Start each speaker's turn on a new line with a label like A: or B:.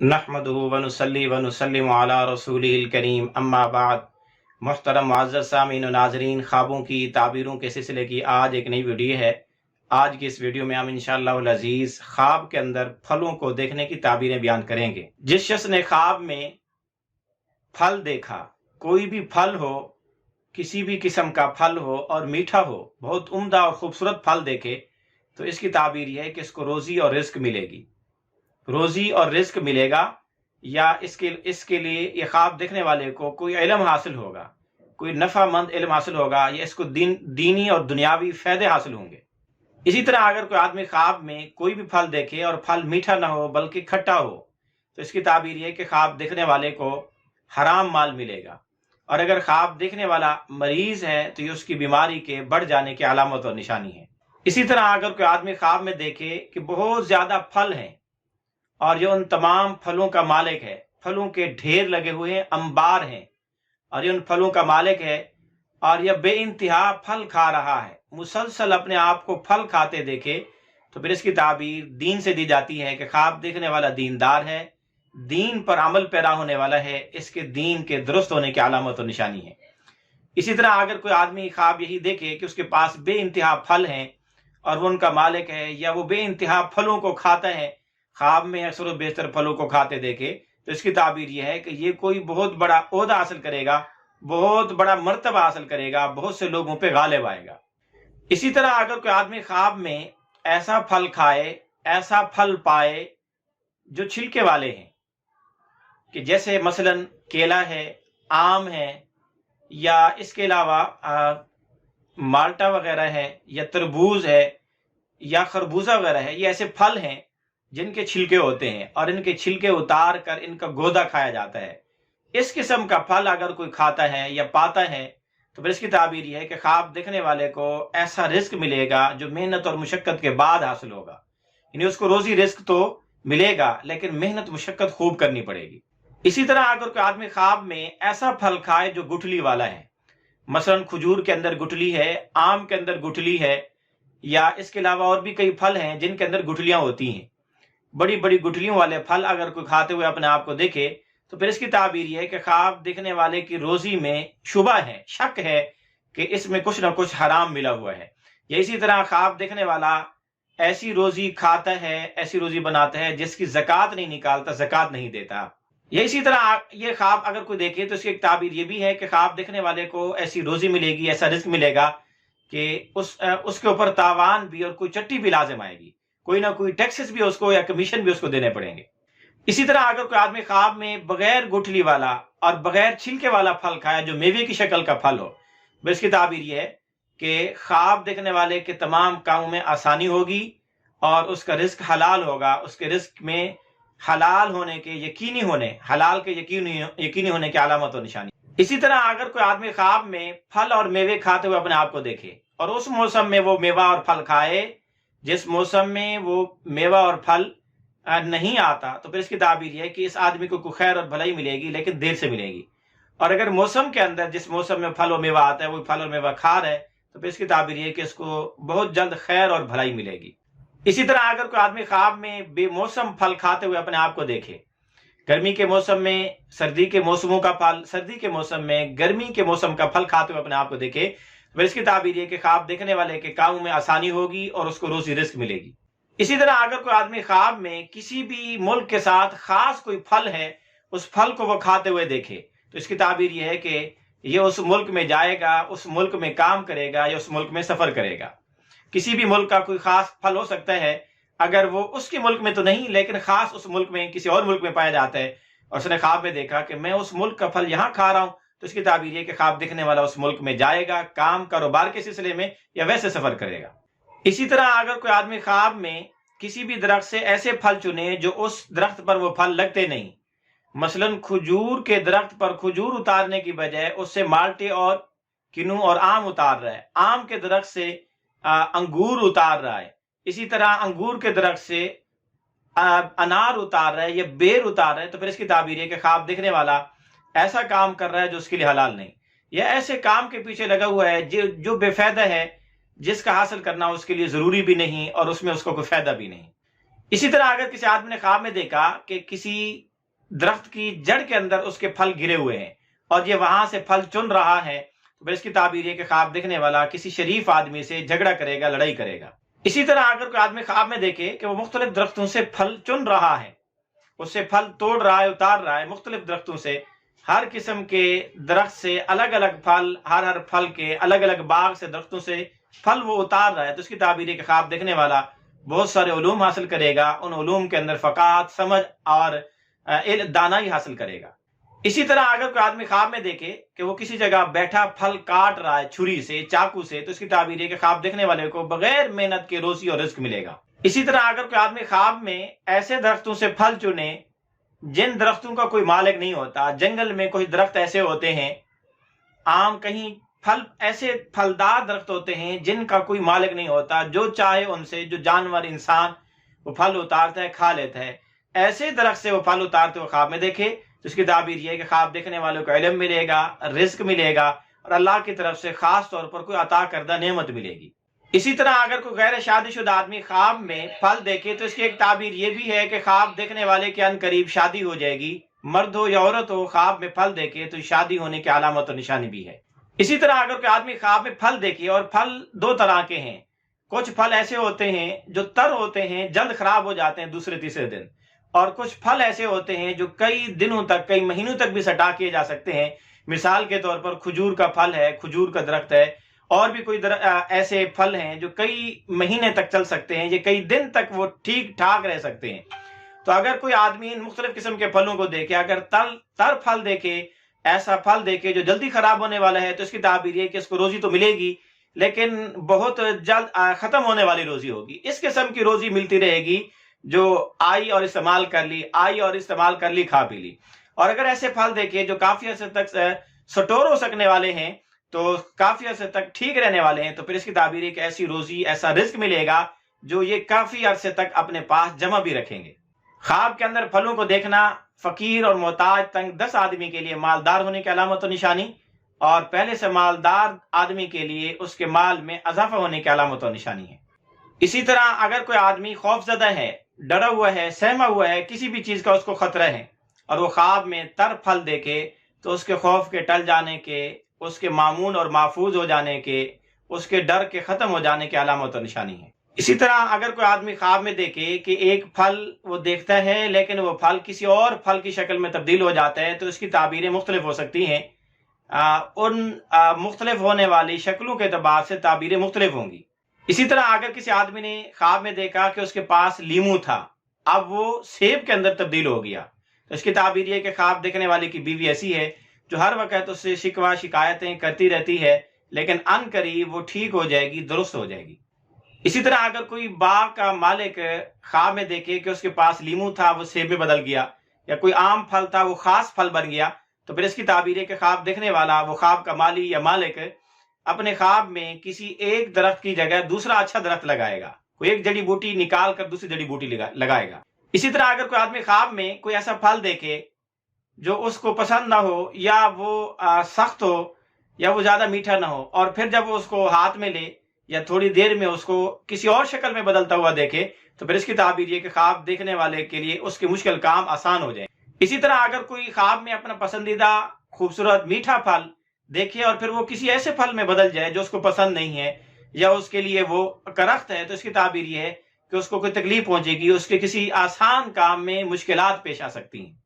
A: नहमदुहु व नुसल्ली व नुसल्लिमु अला रसूलिल करीम अम्मा बाद। मुहतरम मुअज़्ज़ज़ सामीन व नाज़रीन, ख्वाबों की ताबीरों के सिलसिले की आज एक नई वीडियो है। आज की इस वीडियो में हम इंशाअल्लाह अज़ीज़ ख्वाब के अंदर फलों को देखने की ताबीरें बयान करेंगे। जिस शख्स ने ख्वाब में फल देखा, कोई भी फल हो, किसी भी किस्म का फल हो और मीठा हो, बहुत उम्दा और खूबसूरत फल देखे, तो इसकी ताबीर यह है कि इसको रोज़ी और रिस्क मिलेगी, रोज़ी और रिस्क मिलेगा, या इसके लिए ये ख्वाब देखने वाले को कोई इल्म हासिल होगा, कोई नफ़ामंद इल्म हासिल होगा, या इसको दीनी और दुनियावी फ़ायदे हासिल होंगे। इसी तरह अगर कोई आदमी ख्वाब में कोई भी फल देखे और फल मीठा ना हो बल्कि खट्टा हो, तो इसकी ताबीर ये कि ख्वाब देखने वाले को हराम माल मिलेगा, और अगर ख्वाब देखने वाला मरीज है तो ये उसकी बीमारी के बढ़ जाने की अलामत और निशानी है। इसी तरह अगर कोई आदमी ख्वाब में देखे कि बहुत ज्यादा फल हैं और ये उन तमाम फलों का मालिक है, फलों के ढेर लगे हुए हैं, अंबार हैं, और ये उन फलों का मालिक है, और यह बेइंतहा फल खा रहा है, मुसलसल अपने आप को फल खाते देखे, तो फिर इसकी ताबीर दीन से दी जाती है कि ख्वाब देखने वाला दीनदार है, दीन पर अमल पैरा होने वाला है, इसके दीन के दुरुस्त होने की अलामत और निशानी है। इसी तरह अगर कोई आदमी ख्वाब यही देखे कि उसके पास बेइंतहा फल हैं और वो उनका मालिक है, या वो बेइंतहा फलों को खाता है, ख्वाब में अक्सर बेशतर फलों को खाते देखे, तो इसकी ताबीर यह है कि ये कोई बहुत बड़ा ओहदा हासिल करेगा, बहुत बड़ा मर्तबा हासिल करेगा, बहुत से लोगों पे गालिब आएगा। इसी तरह अगर कोई आदमी ख्वाब में ऐसा फल खाए, ऐसा फल पाए जो छिलके वाले हैं, कि जैसे मसलन केला है, आम है, या इसके अलावा माल्टा वगैरह है, या तरबूज है, या खरबूजा वगैरह है, ये ऐसे फल हैं जिनके छिलके होते हैं और इनके छिलके उतार कर इनका गोदा खाया जाता है। इस किस्म का फल अगर कोई खाता है या पाता है, तो फिर इसकी ताबीर यह है कि ख्वाब देखने वाले को ऐसा रिस्क मिलेगा जो मेहनत और मुशक्कत के बाद हासिल होगा। यानी उसको रोजी रिस्क तो मिलेगा, लेकिन मेहनत मुशक्कत खूब करनी पड़ेगी। इसी तरह अगर कोई आदमी ख्वाब में ऐसा फल खाए जो गुठली वाला है, मसलन खजूर के अंदर गुठली है, आम के अंदर गुठली है, या इसके अलावा और भी कई फल हैं जिनके अंदर गुठलियां होती हैं, बड़ी बड़ी गुठलियों वाले फल अगर कोई खाते हुए अपने आप को देखे, तो फिर इसकी ताबीर यह है कि ख्वाब देखने वाले की रोजी में शुबा है, शक है कि इसमें कुछ ना कुछ हराम मिला हुआ है। या इसी तरह ख्वाब देखने वाला ऐसी रोजी खाता है, ऐसी रोजी बनाता है जिसकी ज़कात नहीं निकालता, ज़कात नहीं देता। या इसी तरह ये ख्वाब अगर कोई देखे तो इसकी एक ताबीर ये भी है कि ख्वाब देखने वाले को ऐसी रोजी मिलेगी, ऐसा रिस्क मिलेगा कि उसके ऊपर तावान भी और कोई चट्टी भी लाजिम आएगी, कोई ना कोई टैक्सेस भी उसको या कमीशन भी उसको देने पड़ेंगे। इसी तरह अगर कोई आदमी ख्वाब में बगैर गुठली वाला और बगैर छिलके वाला फल खाया जो मेवे की शक्ल का फल हो, तो इसकी ताबीर यह है कि ख्वाब देखने वाले के तमाम कामों में आसानी होगी और उसका रिस्क हलाल होगा, उसके रिस्क में हलाल होने के यकीनी होने, हलाल के यकीनी होने की अलामत और निशानी। इसी तरह अगर कोई आदमी ख्वाब में फल और मेवे खाते हुए अपने आप को देखे और उस मौसम में वो मेवा और फल खाए जिस मौसम में वो मेवा और फल नहीं आता, तो फिर इसकी ताबीर है कि इस आदमी को खैर और भलाई मिलेगी, लेकिन देर से मिलेगी। और अगर मौसम के अंदर जिस मौसम में फल और मेवा आता है वो फल और मेवा खा रहा है, तो फिर इसकी ताबीर है कि इसको बहुत जल्द खैर और भलाई मिलेगी। इसी तरह अगर कोई आदमी ख्वाब में बेमौसम फल खाते हुए अपने आप को देखे, गर्मी के मौसम में सर्दी के मौसमों का फल, सर्दी के मौसम में गर्मी के मौसम का फल खाते हुए अपने आप को देखे, तो इसकी ताबीर है कि ख्वाब देखने वाले के कामों में आसानी होगी और उसको रोजी रिस्क मिलेगी। इसी तरह अगर कोई आदमी ख्वाब में किसी भी मुल्क के साथ खास कोई फल है, उस फल को वो खाते हुए देखे, तो इसकी ताबीर यह है कि ये उस मुल्क में जाएगा, उस मुल्क में काम करेगा या उस मुल्क में सफर करेगा। किसी भी मुल्क का कोई खास फल हो सकता है, अगर वो उसके मुल्क में तो नहीं लेकिन खास उस मुल्क में किसी और मुल्क में पाया जाता है, और उसने ख्वाब में देखा कि मैं उस मुल्क का फल यहाँ खा रहा हूँ, तो इसकी ताबीर है कि ख्वाब देखने वाला उस मुल्क में जाएगा, काम कारोबार के सिलसिले में या वैसे सफर करेगा। इसी तरह अगर कोई आदमी ख्वाब में किसी भी दरख्त से ऐसे फल चुने जो उस दरख्त पर वो फल लगते नहीं, मसलन खजूर के दरख्त पर खजूर उतारने की बजाय उससे माल्टे और किन्नू और आम उतार रहा है, आम के दरख्त से अंगूर उतार रहा है, इसी तरह अंगूर के दरख्त से अनार उतार रहा है या बेर उतार रहा है, तो फिर इसकी ताबीर है कि ख्वाब देखने वाला ऐसा काम कर रहा है जो उसके लिए हलाल नहीं, या ऐसे काम के पीछे लगा हुआ है जो बेफायदा है, जिसका हासिल करना उसके लिए जरूरी भी नहीं और उसमें उसको कोई फायदा भी नहीं। اسی طرح اگر کسی آدمی نے خواب میں دیکھا کہ کسی درخت کی جڑ کے اندر اس کے پھل گرے ہوئے ہیں اور یہ وہاں سے پھل چن رہا ہے، تو پھر اس کی تعبیر یہ کہ خواب دیکھنے والا کسی شریف آدمی سے جھگڑا کرے گا، لڑائی کرے گا۔ اسی طرح اگر کوئی آدمی خواب میں دیکھے کہ وہ مختلف درختوں سے پھل چن رہا ہے، اس سے پھل توڑ رہا ہے، اتار رہا ہے، مختلف درختوں سے، ہر قسم کے درخت سے الگ الگ پھل، ہر پھل کے الگ الگ باغ سے، درختوں سے پھل وہ اتار رہا ہے، تو اس کی تعبیر ہے کہ خواب دیکھنے والا بہت سارے علوم حاصل کرے گا، ان علوم کے اندر فقاہت، سمجھ اور دانائی حاصل کرے گا۔ اسی طرح اگر کوئی آدمی خواب میں دیکھے کہ وہ کسی جگہ بیٹھا پھل کاٹ رہا ہے چھری سے، چاقو سے، تو اس کی تعبیر ہے کہ خواب دیکھنے والے کو بغیر محنت کے روزی اور رزق ملے گا۔ اسی طرح اگر کوئی آدمی خواب میں ایسے درختوں سے پھل چنے جن درختوں کا کوئی مالک نہیں ہوتا، جنگل میں کچھ درخت ایسے ہوتے ہیں، عام کہیں پھل ایسے پھلدار درخت ہوتے ہیں جن کا کوئی مالک نہیں ہوتا، جو چاہے ان سے، جو جانور، انسان وہ پھل اتارتا ہے، کھا لیتا ہے، ایسے درخت سے وہ پھل اتارتے ہوئے خواب میں دیکھے، تو اس کی تعبیر یہ ہے کہ خواب دیکھنے والوں کو علم ملے گا، رزق ملے گا اور اللہ کی طرف سے خاص طور پر کوئی عطا کردہ نعمت ملے گی۔ اسی طرح اگر کوئی غیر شادی شدہ آدمی خواب میں پھل دیکھے تو اس کی ایک تعبیر یہ بھی ہے کہ خواب دیکھنے والے کے ان قریب شادی ہو جائے گی، مرد ہو یا عورت ہو، خواب میں پھل دیکھے تو شادی ہونے کی علامت اور نشانی بھی ہے۔ اسی طرح اگر کوئی آدمی خواب میں پھل دیکھے، اور پھل دو طرح کے ہیں، کچھ پھل ایسے ہوتے ہیں جو تر ہوتے ہیں، جلد خراب ہو جاتے ہیں دوسرے تیسرے دن، اور کچھ پھل ایسے ہوتے ہیں جو کئی دنوں تک، کئی مہینوں تک بھی سٹا کیے جا سکتے ہیں۔ مثال کے طور پر کھجور کا پھل ہے، کھجور کا درخت ہے، اور بھی کوئی ایسے پھل ہیں جو کئی مہینے تک چل سکتے ہیں، یہ کئی دن تک وہ ٹھیک ٹھاک رہ سکتے ہیں۔ تو اگر کوئی آدمی ان مختلف قسم کے پھلوں کو دیکھے، اگر تر پھل دیکھے، ایسا پھل دیکھے جو جلدی خراب ہونے والا ہے، تو اس کی تعبیر یہ کہ اس کو روزی تو ملے گی لیکن بہت جلد ختم ہونے والی روزی ہوگی۔ اس قسم کی روزی ملتی رہے گی جو آئی اور استعمال کر لی، آئی اور استعمال کر لی، کھا پی لی۔ اور اگر ایسے پھل دیکھے جو کافی عرصے تک سٹور ہو سکنے والے ہیں، تو کافی عرصے تک ٹھیک رہنے والے ہیں، تو پھر اس کی تعبیر ہے کہ ایسی روزی، ایسا رزق ملے گا جو یہ کافی عرصے تک اپنے پاس جمع بھی رکھیں گے۔ خواب کے اندر پھلوں کو دیکھنا فقیر اور محتاج تنگ دست آدمی کے لیے مالدار ہونے کی علامت و نشانی، اور پہلے سے مالدار آدمی کے لیے اس کے مال میں اضافہ ہونے کی علامت و نشانی ہے۔ اسی طرح اگر کوئی آدمی خوف زدہ ہے، ڈرا ہوا ہے، سہما ہوا ہے، کسی بھی چیز کا اس کو خطرہ ہے، اور وہ خواب میں تر پھل دیکھے، تو اس کے خوف کے ٹل جانے کے، اس کے مامون اور محفوظ ہو جانے کے، اس کے ڈر کے ختم ہو جانے کی علامت و نشانی ہے۔ اسی طرح اگر کوئی آدمی خواب میں دیکھے کہ ایک پھل وہ دیکھتا ہے لیکن وہ پھل کسی اور پھل کی شکل میں تبدیل ہو جاتا ہے، تو اس کی تعبیریں مختلف ہو سکتی ہیں۔ ان مختلف ہونے والی شکلوں کے اعتبار سے تعبیریں مختلف ہوں گی۔ اسی طرح اگر کسی آدمی نے خواب میں دیکھا کہ اس کے پاس لیمو تھا، اب وہ سیب کے اندر تبدیل ہو گیا، تو اس کی تعبیر یہ کہ خواب دیکھنے والے کی بیوی ایسی ہے جو ہر وقت اس سے شکوہ شکایتیں کرتی رہتی ہے، لیکن ان قریب وہ ٹھیک ہو جائے گی، درست ہو جائے گی۔ اسی طرح اگر کوئی باغ کا مالک خواب میں دیکھے کہ اس کے پاس لیمو تھا، وہ سیب میں بدل گیا، یا کوئی عام پھل تھا وہ خاص پھل بن گیا، تو پھر اس کی تعبیر ہے کہ خواب دیکھنے والا، وہ خواب کا مالی یا مالک، اپنے خواب میں کسی ایک درخت کی جگہ دوسرا اچھا درخت لگائے گا، کوئی ایک جڑی بوٹی نکال کر دوسری جڑی بوٹی لگائے گا۔ اسی طرح اگر کوئی آدمی خواب میں کوئی ایسا پھل دیکھے جو اس کو پسند نہ ہو، یا وہ سخت ہو، یا وہ زیادہ میٹھا نہ ہو، اور پھر جب وہ اس کو ہاتھ میں لے یا تھوڑی دیر میں اس کو کسی اور شکل میں بدلتا ہوا دیکھے، تو پھر اس کی تعبیر یہ کہ خواب دیکھنے والے کے لیے اس کے مشکل کام آسان ہو جائیں۔ اسی طرح اگر کوئی خواب میں اپنا پسندیدہ خوبصورت میٹھا پھل دیکھے اور پھر وہ کسی ایسے پھل میں بدل جائے جو اس کو پسند نہیں ہے، یا اس کے لیے وہ کرخت ہے، تو اس کی تعبیر یہ ہے کہ اس کو کوئی تکلیف پہنچے گی، اس کے کسی آسان کام میں مشکلات پیش آ سکتی ہیں۔